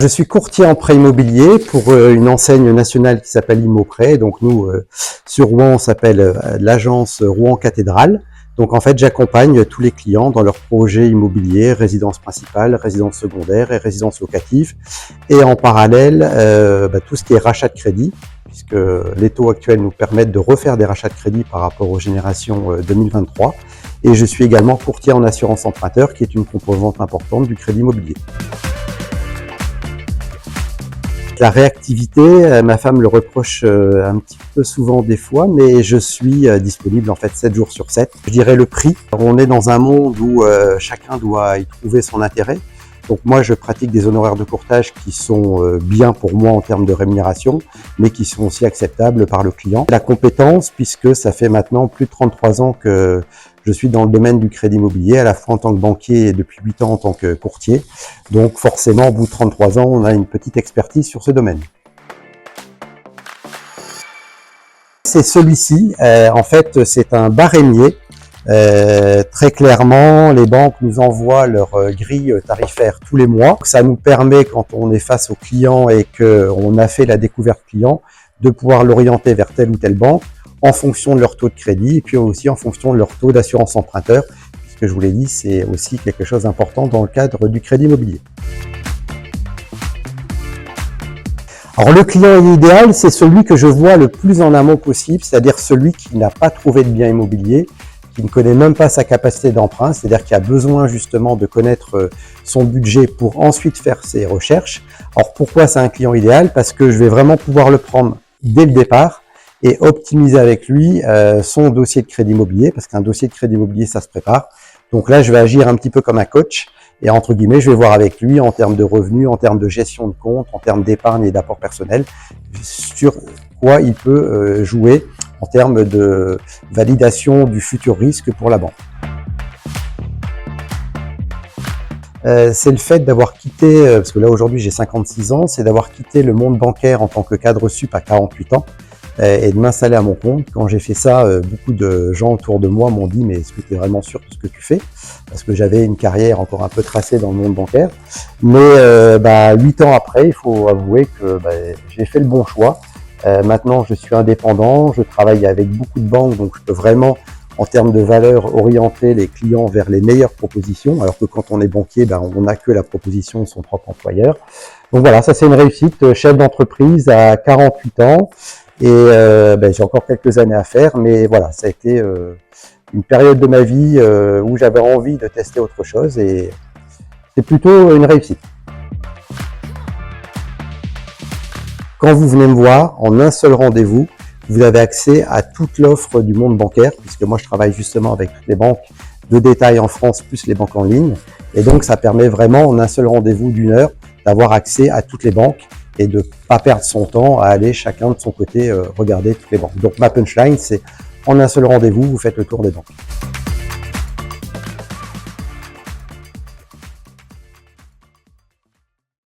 Je suis courtier en prêt immobilier pour une enseigne nationale qui s'appelle ImoPrêt. Donc nous, sur Rouen, on s'appelle l'agence Rouen Cathédrale. Donc en fait, j'accompagne tous les clients dans leurs projets immobiliers, résidence principale, résidence secondaire et résidence locative. Et en parallèle, tout ce qui est rachat de crédit, puisque les taux actuels nous permettent de refaire des rachats de crédit par rapport aux générations 2023. Et je suis également courtier en assurance emprunteur, qui est une composante importante du crédit immobilier. La réactivité, ma femme le reproche un petit peu souvent des fois, mais je suis disponible en fait 7 jours sur 7. Je dirais le prix. On est dans un monde où chacun doit y trouver son intérêt. Donc moi, je pratique des honoraires de courtage qui sont bien pour moi en termes de rémunération, mais qui sont aussi acceptables par le client. La compétence, puisque ça fait maintenant plus de 33 ans que je suis dans le domaine du crédit immobilier, à la fois en tant que banquier et depuis 8 ans en tant que courtier. Donc forcément, au bout de 33 ans, on a une petite expertise sur ce domaine. C'est celui-ci. En fait, c'est un barémier. Très clairement, les banques nous envoient leur grille tarifaire tous les mois. Ça nous permet, quand on est face au client et qu'on a fait la découverte client, de pouvoir l'orienter vers telle ou telle banque en fonction de leur taux de crédit et puis aussi en fonction de leur taux d'assurance emprunteur, puisque je vous l'ai dit, c'est aussi quelque chose d'important dans le cadre du crédit immobilier. Alors le client idéal, c'est celui que je vois le plus en amont possible, c'est-à-dire celui qui n'a pas trouvé de bien immobilier, qui ne connaît même pas sa capacité d'emprunt, c'est-à-dire qui a besoin justement de connaître son budget pour ensuite faire ses recherches. Alors pourquoi c'est un client idéal? Parce que je vais vraiment pouvoir le prendre dès le départ et optimiser avec lui son dossier de crédit immobilier, parce qu'un dossier de crédit immobilier, ça se prépare. Donc là, je vais agir un petit peu comme un coach, et entre guillemets, je vais voir avec lui en termes de revenus, en termes de gestion de compte, en termes d'épargne et d'apport personnel, sur quoi il peut jouer en termes de validation du futur risque pour la banque. C'est le fait d'avoir quitté, parce que là aujourd'hui j'ai 56 ans, c'est d'avoir quitté le monde bancaire en tant que cadre sup à 48 ans et de m'installer à mon compte. Quand j'ai fait ça, beaucoup de gens autour de moi m'ont dit « mais est-ce que tu es vraiment sûr de ce que tu fais ?» Parce que j'avais une carrière encore un peu tracée dans le monde bancaire. Mais 8 ans après, il faut avouer que j'ai fait le bon choix. Maintenant, je suis indépendant, je travaille avec beaucoup de banques, donc je peux vraiment, en termes de valeur, orienter les clients vers les meilleures propositions, alors que quand on est banquier, on n'a que la proposition de son propre employeur. Donc voilà, ça c'est une réussite, chef d'entreprise à 48 ans, et j'ai encore quelques années à faire, mais voilà, ça a été une période de ma vie où j'avais envie de tester autre chose, et c'est plutôt une réussite. Quand vous venez me voir, en un seul rendez-vous, vous avez accès à toute l'offre du monde bancaire, puisque moi je travaille justement avec toutes les banques de détail en France, plus les banques en ligne. Et donc ça permet vraiment, en un seul rendez-vous d'1 heure, d'avoir accès à toutes les banques et de ne pas perdre son temps à aller chacun de son côté regarder toutes les banques. Donc ma punchline, c'est en un seul rendez-vous, vous faites le tour des banques.